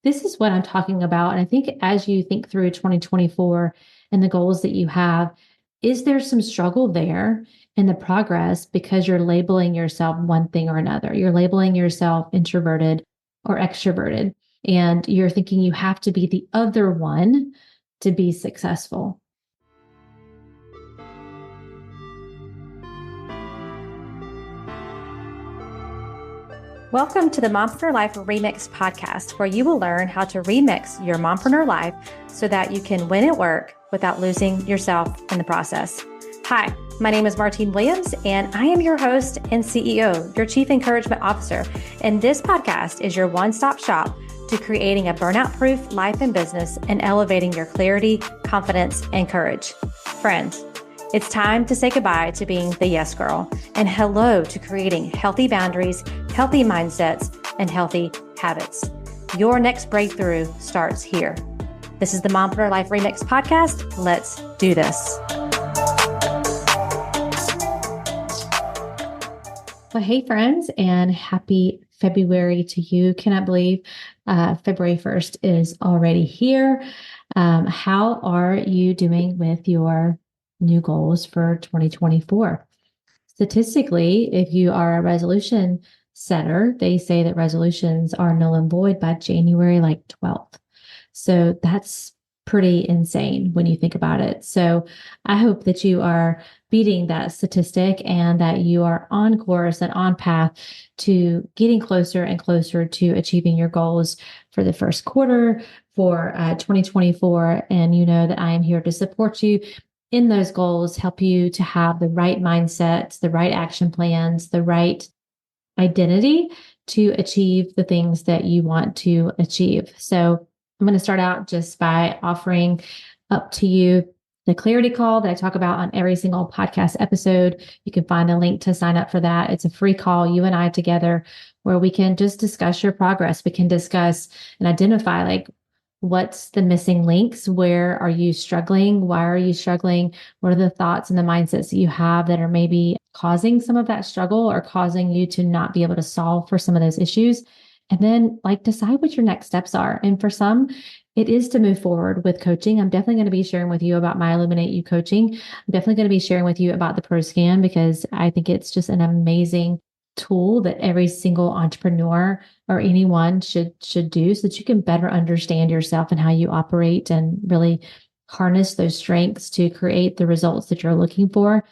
this is what I'm talking about. And I think as you think through 2024 and the goals that you have, is there some struggle there in the progress because you're labeling yourself one thing or another? You're labeling yourself introverted or extroverted, and you're thinking you have to be the other one to be successful. Welcome to the Mompreneur Life Remix podcast, where you will learn how to remix your mompreneur life so that you can win at work without losing yourself in the process. Hi, my name is Martine Williams, and I am your host and CEO, your Chief Encouragement Officer. And this podcast is your one-stop shop to creating a burnout-proof life and business and elevating your clarity, confidence, and courage. Friends, it's time to say goodbye to being the yes girl and hello to creating healthy boundaries, healthy mindsets, and healthy habits. Your next breakthrough starts here. This is the Mompreneur Life Remix podcast. Let's do this. Well, hey friends, and happy February to you. Cannot believe February 1st is already here. How are you doing with your new goals for 2024? Statistically, if you are a resolution setter, they say that resolutions are null and void by January 12th. So that's pretty insane when you think about it. So I hope that you are beating that statistic and that you are on course and on path to getting closer and closer to achieving your goals for the first quarter for 2024. And you know that I am here to support you in those goals, help you to have the right mindsets, the right action plans, the right identity to achieve the things that you want to achieve. So I'm going to start out just by offering up to you the clarity call that I talk about on every single podcast episode. You can find the link to sign up for that. It's a free call, you and I together, where we can just discuss your progress. We can discuss and identify what's the missing links? Where are you struggling? Why are you struggling? What are the thoughts and the mindsets that you have that are maybe causing some of that struggle or causing you to not be able to solve for some of those issues? And then decide what your next steps are. And for some, it is to move forward with coaching. I'm definitely going to be sharing with you about my Illuminate You coaching. I'm definitely going to be sharing with you about the ProScan because I think it's just an amazing tool that every single entrepreneur or anyone should do so that you can better understand yourself and how you operate and really harness those strengths to create the results that you're looking for.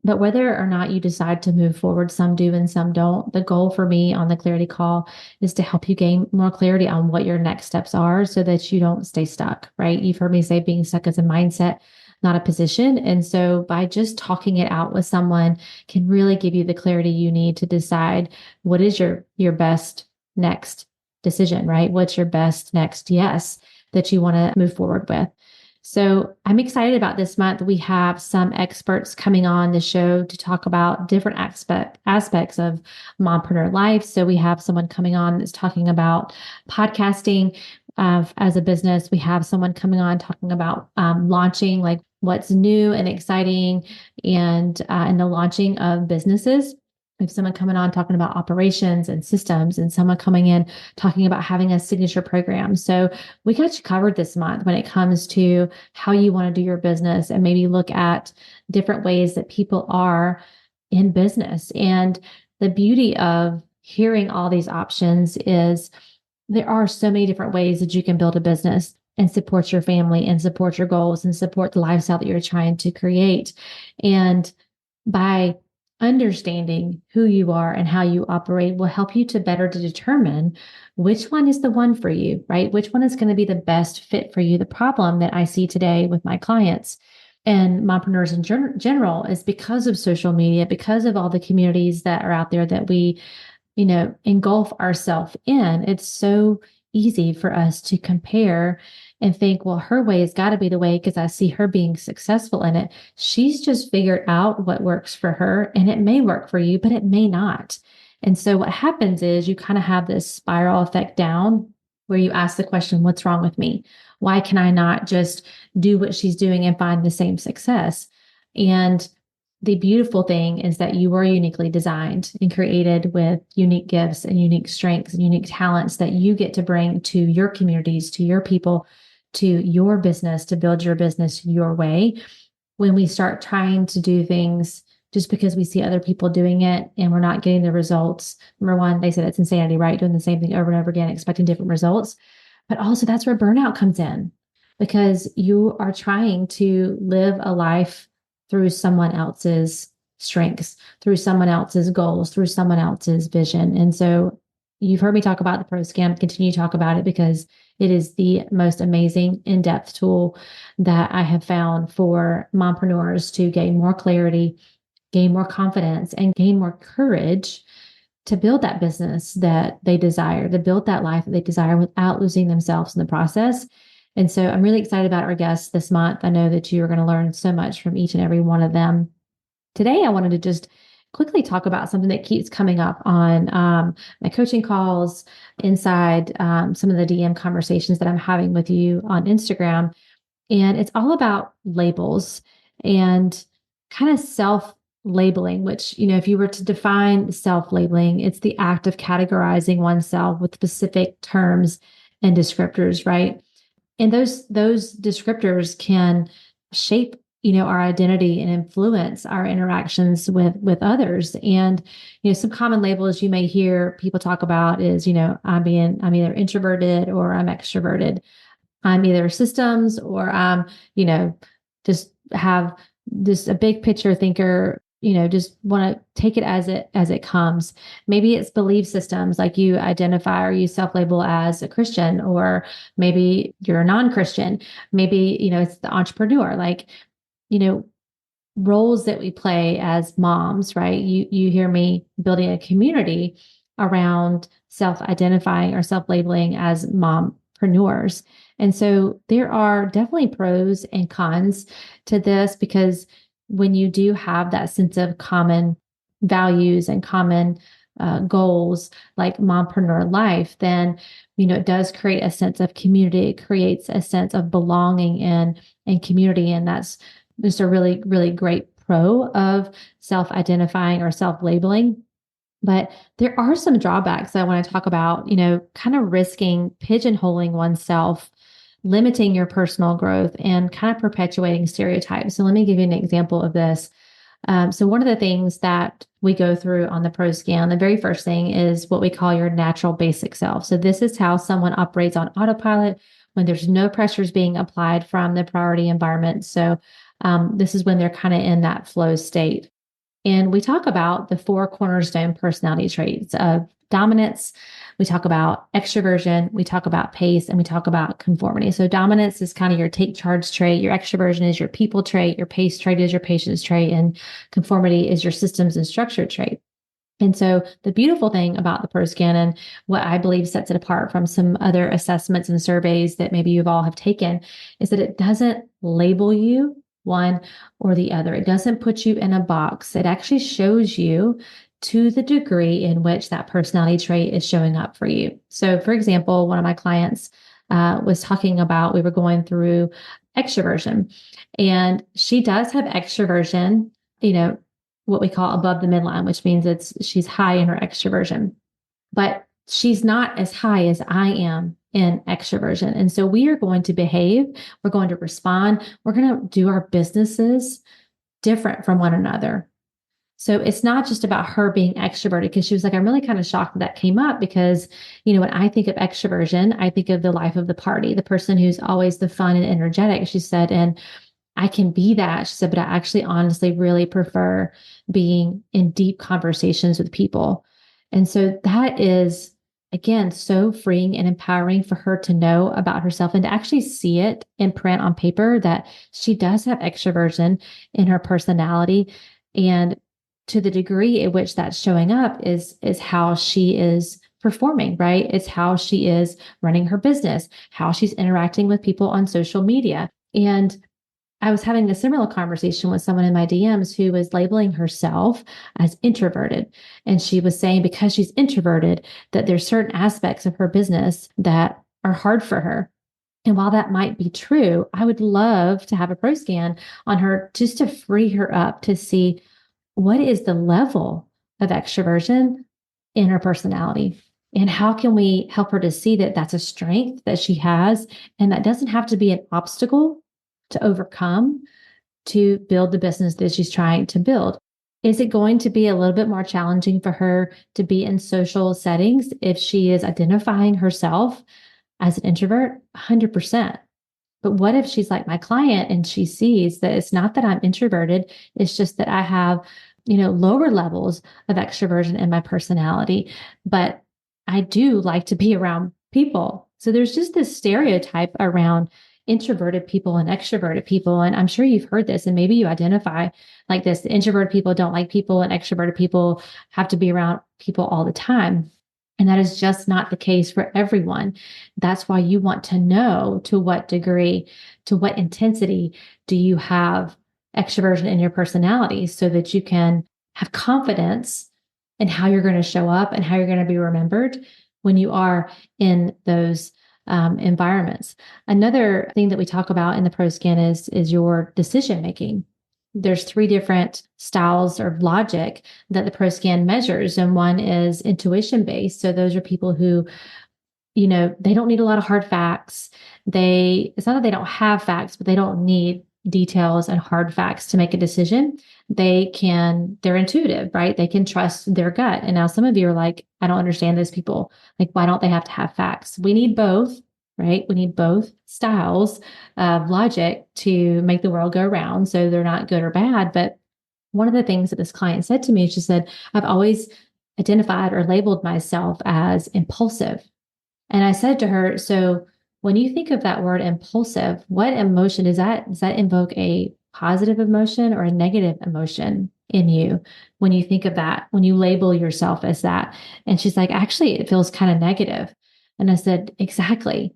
But whether or not you decide to move forward, some do and some don't. The goal for me on the clarity call is to help you gain more clarity on what your next steps are so that you don't stay stuck, right? You've heard me say being stuck is a mindset, not a position. And so by just talking it out with someone can really give you the clarity you need to decide what is your best next decision, right? What's your best next yes that you want to move forward with. So I'm excited about this month. We have some experts coming on the show to talk about different aspects of mompreneur life. So we have someone coming on that's talking about podcasting as a business. We have someone coming on talking about launching, what's new and exciting and in the launching of businesses. We have someone coming on talking about operations and systems, and someone coming in talking about having a signature program. So we got you covered this month when it comes to how you want to do your business and maybe look at different ways that people are in business. And the beauty of hearing all these options is there are so many different ways that you can build a business and support your family and support your goals and support the lifestyle that you're trying to create. And by understanding who you are and how you operate will help you to better to determine which one is the one for you, right? Which one is going to be the best fit for you. The problem that I see today with my clients and mompreneurs in general is because of social media, because of all the communities that are out there that we, engulf ourselves in. It's so easy for us to compare and think, well, her way has got to be the way because I see her being successful in it. She's just figured out what works for her, and it may work for you, but it may not. And so what happens is you kind of have this spiral effect down where you ask the question, what's wrong with me? Why can I not just do what she's doing and find the same success? And the beautiful thing is that you are uniquely designed and created with unique gifts and unique strengths and unique talents that you get to bring to your communities, to your people, to your business, to build your business your way. When we start trying to do things just because we see other people doing it and we're not getting the results. Number one, they said it's insanity, right? Doing the same thing over and over again, expecting different results. But also that's where burnout comes in because you are trying to live a life through someone else's strengths, through someone else's goals, through someone else's vision. And so you've heard me talk about the ProScan, continue to talk about it because it is the most amazing in-depth tool that I have found for mompreneurs to gain more clarity, gain more confidence, and gain more courage to build that business that they desire, to build that life that they desire without losing themselves in the process. And so I'm really excited about our guests this month. I know that you are going to learn so much from each and every one of them. Today, I wanted to just quickly talk about something that keeps coming up on my coaching calls, inside some of the DM conversations that I'm having with you on Instagram. And it's all about labels and kind of self-labeling, which, if you were to define self-labeling, it's the act of categorizing oneself with specific terms and descriptors, right? And those descriptors can shape, our identity and influence our interactions with others. And, some common labels you may hear people talk about is, I'm either introverted or I'm extroverted. I'm either systems or I'm, just have this a big picture thinker, just want to take it as it comes. Maybe it's belief systems, like you identify or you self-label as a Christian, or maybe you're a non-Christian. Maybe, it's the entrepreneur, like, roles that we play as moms, right? You hear me building a community around self-identifying or self-labeling as mompreneurs. And so there are definitely pros and cons to this, because when you do have that sense of common values and common goals like mompreneur life, then, it does create a sense of community. It creates a sense of belonging and community. And that's just a really, really great pro of self-identifying or self-labeling. But there are some drawbacks that I want to talk about, kind of risking pigeonholing oneself, limiting your personal growth, and kind of perpetuating stereotypes. So let me give you an example of this. So one of the things that we go through on the ProScan, the very first thing is what we call your natural basic self. So this is how someone operates on autopilot when there's no pressures being applied from the priority environment. So this is when they're kind of in that flow state. And we talk about the 4 cornerstone personality traits of dominance. We talk about extroversion, we talk about pace, and we talk about conformity. So dominance is kind of your take charge trait. Your extroversion is your people trait. Your pace trait is your patience trait. And conformity is your systems and structure trait. And so the beautiful thing about the ProScan, and what I believe sets it apart from some other assessments and surveys that maybe you've all have taken, is that it doesn't label you one or the other. It doesn't put you in a box. It actually shows you to the degree in which that personality trait is showing up for you. So for example, one of my clients was talking about, we were going through extroversion, and she does have extroversion, what we call above the midline, which means she's high in her extroversion, but she's not as high as I am in extroversion. And so we are going to behave, we're going to respond, we're going to do our businesses different from one another. So it's not just about her being extroverted, because she was like, I'm really kind of shocked that came up because, when I think of extroversion, I think of the life of the party, the person who's always the fun and energetic, she said, and I can be that. She said, but I actually honestly really prefer being in deep conversations with people. And so that is, again, so freeing and empowering for her to know about herself and to actually see it in print on paper that she does have extroversion in her personality. And to the degree in which that's showing up is how she is performing, right? It's how she is running her business, how she's interacting with people on social media. And I was having a similar conversation with someone in my DMs who was labeling herself as introverted. And she was saying because she's introverted, that there's certain aspects of her business that are hard for her. And while that might be true, I would love to have a pro scan on her just to free her up to see what is the level of extroversion in her personality. And how can we help her to see that that's a strength that she has? And that doesn't have to be an obstacle to overcome to build the business that she's trying to build. Is it going to be a little bit more challenging for her to be in social settings if she is identifying herself as an introvert? 100%. But what if she's like my client and she sees that it's not that I'm introverted, it's just that I have, lower levels of extroversion in my personality, but I do like to be around people. So there's just this stereotype around introverted people and extroverted people. And I'm sure you've heard this, and maybe you identify like this. The introverted people don't like people, and extroverted people have to be around people all the time. And that is just not the case for everyone. That's why you want to know to what degree, to what intensity do you have extroversion in your personality so that you can have confidence in how you're going to show up and how you're going to be remembered when you are in those environments. Another thing that we talk about in the ProScan is your decision making. There's 3 different styles of logic that the ProScan measures, and one is intuition based. So those are people who, they don't need a lot of hard facts. It's not that they don't have facts, but they don't need details and hard facts to make a decision. They're intuitive, right? They can trust their gut. And now some of you are like, I don't understand those people. Like, why don't they have to have facts? We need both, right? We need both styles of logic to make the world go round. So they're not good or bad. But one of the things that this client said to me, she said, I've always identified or labeled myself as impulsive. And I said to her, so when you think of that word impulsive, what emotion does that invoke a positive emotion or a negative emotion in you when you think of that, when you label yourself as that? And she's like, actually, it feels kind of negative. And I said, exactly.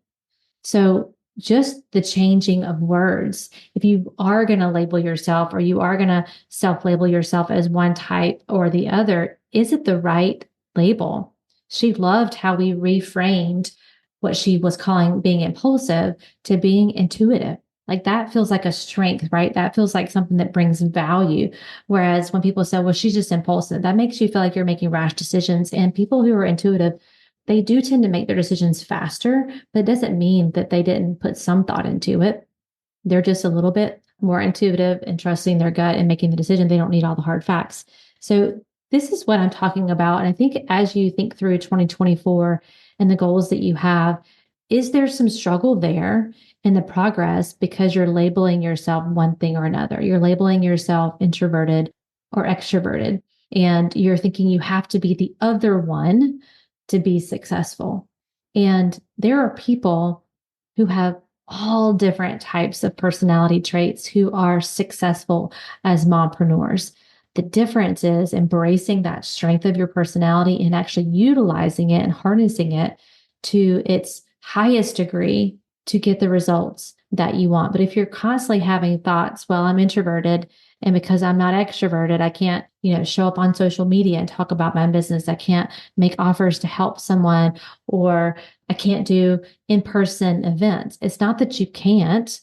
So just the changing of words, if you are going to label yourself or you are going to self-label yourself as one type or the other, is it the right label? She loved how we reframed what she was calling being impulsive to being intuitive. Like that feels like a strength, right? That feels like something that brings value. Whereas when people say, well, she's just impulsive, that makes you feel like you're making rash decisions. And people who are intuitive, they do tend to make their decisions faster, but it doesn't mean that they didn't put some thought into it. They're just a little bit more intuitive and trusting their gut and making the decision. They don't need all the hard facts. So this is what I'm talking about. And I think as you think through 2024 and the goals that you have, is there some struggle there in the progress because you're labeling yourself one thing or another? You're labeling yourself introverted or extroverted, and you're thinking you have to be the other one to be successful. And there are people who have all different types of personality traits who are successful as mompreneurs. The difference is embracing that strength of your personality and actually utilizing it and harnessing it to its highest degree to get the results that you want. But if you're constantly having thoughts, well, I'm introverted, and because I'm not extroverted, I can't, show up on social media and talk about my business. I can't make offers to help someone, or I can't do in-person events. It's not that you can't.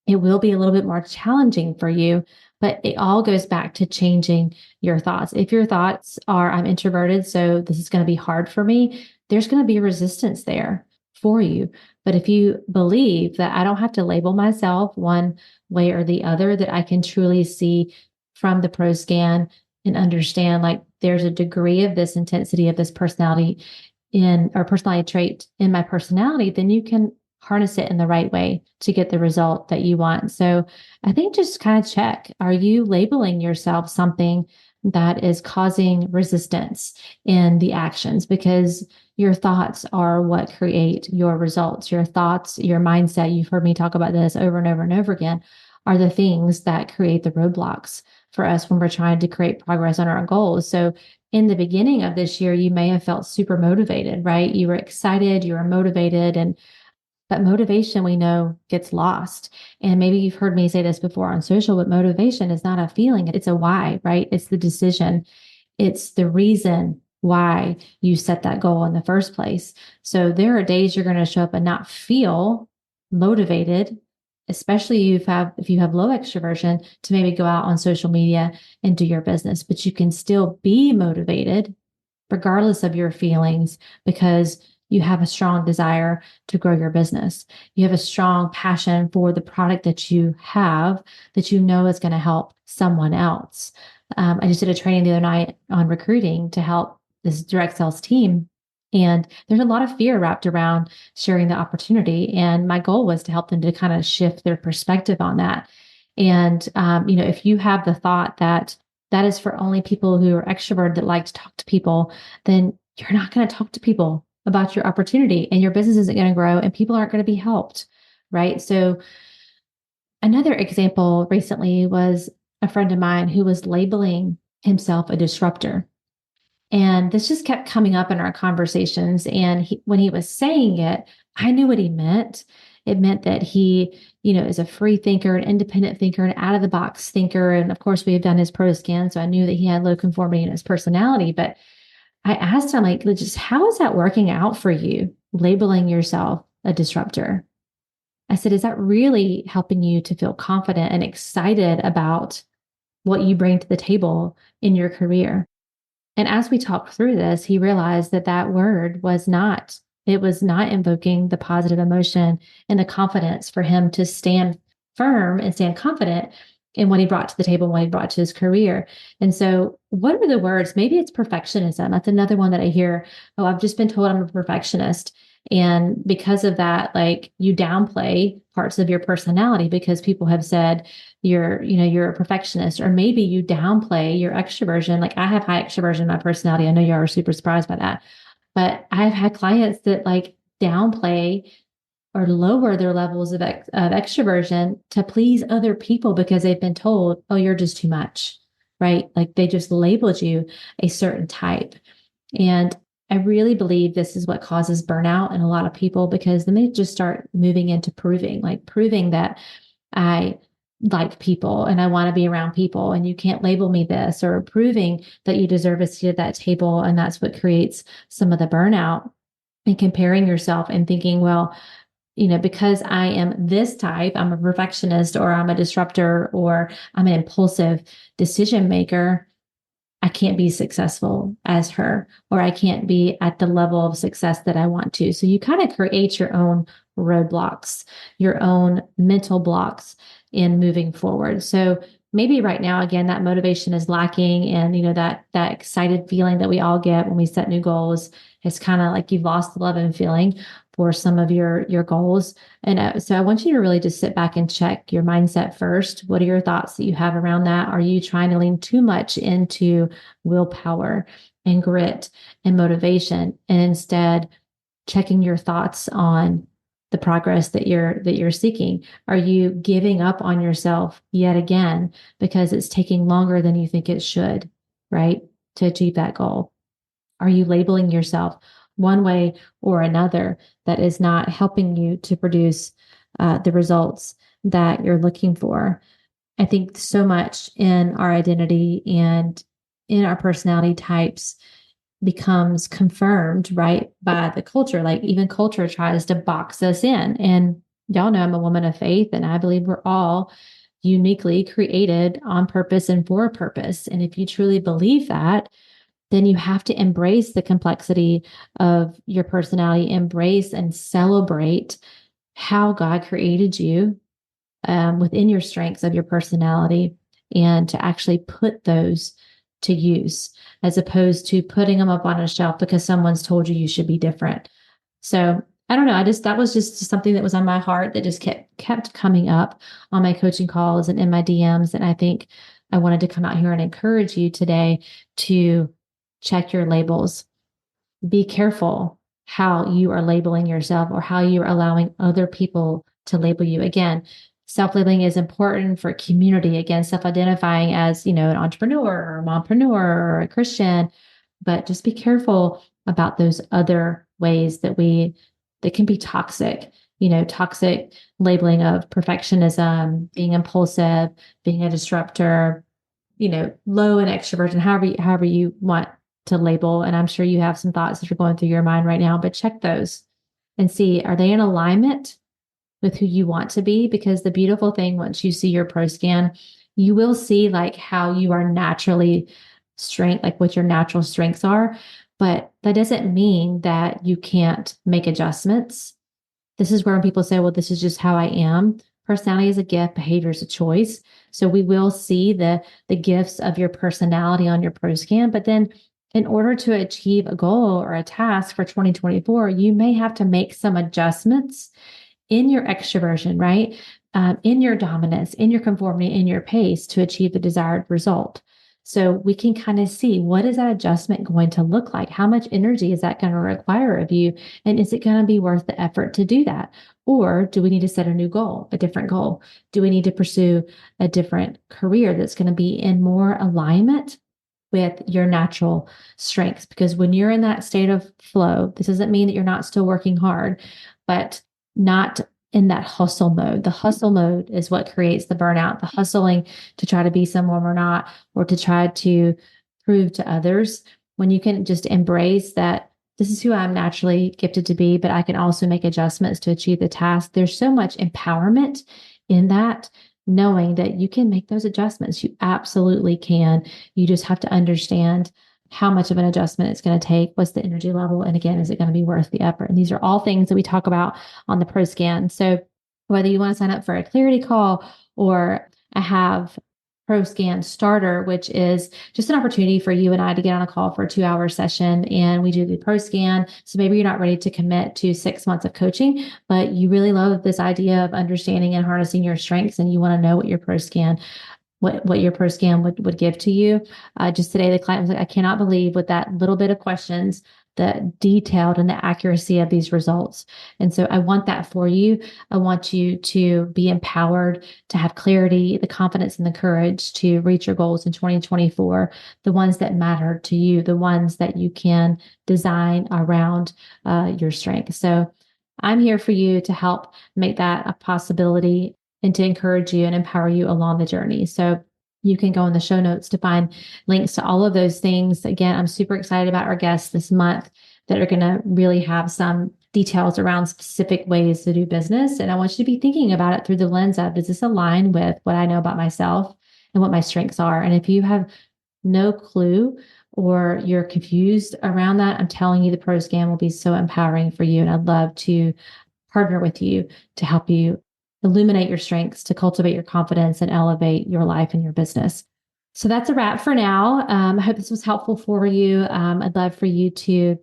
It will be a little bit more challenging for you, but it all goes back to changing your thoughts. If your thoughts are, I'm introverted, so this is going to be hard for me, there's going to be resistance there for you. But if you believe that I don't have to label myself one way or the other, that I can truly see from the ProScan and understand like there's a degree of this intensity of this personality or personality trait in my personality, then you can harness it in the right way to get the result that you want. So I think just kind of check, are you labeling yourself something that is causing resistance in the actions? Because your thoughts are what create your results. Your thoughts, your mindset, you've heard me talk about this over and over and over again, are the things that create the roadblocks for us when we're trying to create progress on our goals. So in the beginning of this year, you may have felt super motivated, right? You were excited, you were motivated, but motivation, we know, gets lost. And maybe you've heard me say this before on social, but motivation is not a feeling. It's a why, right? It's the decision. It's the reason why you set that goal in the first place. So there are days you're going to show up and not feel motivated, especially if you have low extroversion, to maybe go out on social media and do your business, but you can still be motivated regardless of your feelings because you have a strong desire to grow your business. You have a strong passion for the product that you have that you know is going to help someone else. I just did a training the other night on recruiting to help this direct sales team. And there's a lot of fear wrapped around sharing the opportunity. And my goal was to help them to kind of shift their perspective on that. And, if you have the thought that that is for only people who are extroverted that like to talk to people, then you're not going to talk to people about your opportunity and your business isn't going to grow and people aren't going to be helped. Right. So another example recently was a friend of mine who was labeling himself a disruptor. And this just kept coming up in our conversations. And when he was saying it, I knew what he meant. It meant that he, is a free thinker, an independent thinker, an out of the box thinker. And of course, we have done his ProScan. So I knew that he had low conformity in his personality. But I asked him, like, just how is that working out for you, labeling yourself a disruptor? I said, is that really helping you to feel confident and excited about what you bring to the table in your career? And as we talked through this, he realized that that word it was not invoking the positive emotion and the confidence for him to stand firm and stand confident in what he brought to the table, what he brought to his career. And so what are the words? Maybe it's perfectionism. That's another one that I hear. Oh, I've just been told I'm a perfectionist. And because of that, like, you downplay parts of your personality because people have said you're a perfectionist, or maybe you downplay your extroversion. Like, I have high extroversion in my personality. I know you are super surprised by that, but I've had clients that like downplay or lower their levels of extroversion to please other people because they've been told, oh, you're just too much, right? Like, they just labeled you a certain type. And I really believe this is what causes burnout in a lot of people, because then they just start moving into proving that I like people and I want to be around people and you can't label me this, or proving that you deserve a seat at that table. And that's what creates some of the burnout, and comparing yourself and thinking, well, because I am this type, I'm a perfectionist, or I'm a disruptor, or I'm an impulsive decision maker, I can't be successful as her, or I can't be at the level of success that I want to. So you kind of create your own roadblocks, your own mental blocks in moving forward. So maybe right now, again, that motivation is lacking. And, that excited feeling that we all get when we set new goals is kind of like you've lost the love and feeling for some of your goals. And so I want you to really just sit back and check your mindset first. What are your thoughts that you have around that? Are you trying to lean too much into willpower and grit and motivation, and instead checking your thoughts on the progress that you're seeking? Are you giving up on yourself yet again because it's taking longer than you think it should, right, to achieve that goal? Are you labeling yourself one way or another that is not helping you to produce the results that you're looking for? I think so much in our identity and in our personality types becomes confirmed, right, by the culture. Like, even culture tries to box us in. And y'all know I'm a woman of faith, and I believe we're all uniquely created on purpose and for a purpose. And if you truly believe that, then you have to embrace the complexity of your personality, embrace and celebrate how God created you within your strengths of your personality, and to actually put those to use, as opposed to putting them up on a shelf because someone's told you should be different. So I don't know. That was just something that was on my heart that just kept coming up on my coaching calls and in my DMs. And I think I wanted to come out here and encourage you today to check your labels. Be careful how you are labeling yourself, or how you're allowing other people to label you. Again, self-labeling is important for community. Again, self-identifying as, an entrepreneur or a mompreneur or a Christian, but just be careful about those other ways that can be toxic. Toxic labeling of perfectionism, being impulsive, being a disruptor, low in extroversion, however you want to label. And I'm sure you have some thoughts that are going through your mind right now, but check those and see, are they in alignment with who you want to be. Because the beautiful thing, once you see your ProScan, you will see like how you are naturally like what your natural strengths are. But that doesn't mean that you can't make adjustments. This is where when people say, well, this is just how I am. Personality is a gift, behavior is a choice. So we will see the gifts of your personality on your ProScan. But then in order to achieve a goal or a task for 2024, you may have to make some adjustments in your extroversion, right? In your dominance, in your conformity, in your pace to achieve the desired result. So we can kind of see, what is that adjustment going to look like? How much energy is that going to require of you? And is it going to be worth the effort to do that? Or do we need to set a new goal, a different goal? Do we need to pursue a different career that's going to be in more alignment with your natural strengths? Because when you're in that state of flow, this doesn't mean that you're not still working hard, but not in that hustle mode. The hustle mode is what creates the burnout, the hustling to try to be someone we're not, or to try to prove to others. When you can just embrace that this is who I'm naturally gifted to be, but I can also make adjustments to achieve the task. There's so much empowerment in that, knowing that you can make those adjustments. You absolutely can. You just have to understand how much of an adjustment it's going to take, what's the energy level, and again, is it going to be worth the effort? And these are all things that we talk about on the ProScan. So whether you want to sign up for a clarity call, or I have ProScan Starter, which is just an opportunity for you and I to get on a call for a 2-hour session, and we do the ProScan. So maybe you're not ready to commit to 6 months of coaching, but you really love this idea of understanding and harnessing your strengths, and you want to know what your ProScan would give to you. Just today, the client was like, I cannot believe with that little bit of questions, the detailed and the accuracy of these results. And so I want that for you. I want you to be empowered, to have clarity, the confidence and the courage to reach your goals in 2024, the ones that matter to you, the ones that you can design around your strength. So I'm here for you to help make that a possibility and to encourage you and empower you along the journey. So you can go in the show notes to find links to all of those things. Again, I'm super excited about our guests this month that are going to really have some details around specific ways to do business. And I want you to be thinking about it through the lens of, does this align with what I know about myself and what my strengths are? And if you have no clue or you're confused around that, I'm telling you, the ProScan will be so empowering for you. And I'd love to partner with you to help you illuminate your strengths, to cultivate your confidence and elevate your life and your business. So that's a wrap for now. I hope this was helpful for you. I'd love for you to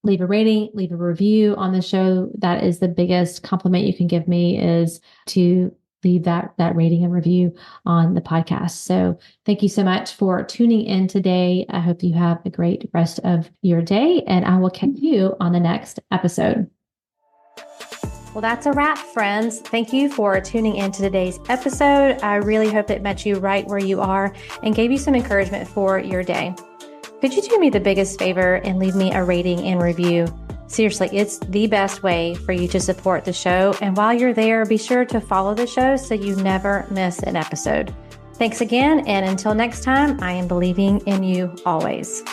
leave a rating, leave a review on the show. That is the biggest compliment you can give me, is to leave that rating and review on the podcast. So thank you so much for tuning in today. I hope you have a great rest of your day, and I will catch you on the next episode. Well, that's a wrap, friends. Thank you for tuning in to today's episode. I really hope it met you right where you are and gave you some encouragement for your day. Could you do me the biggest favor and leave me a rating and review? Seriously, it's the best way for you to support the show. And while you're there, be sure to follow the show so you never miss an episode. Thanks again. And until next time, I am believing in you always.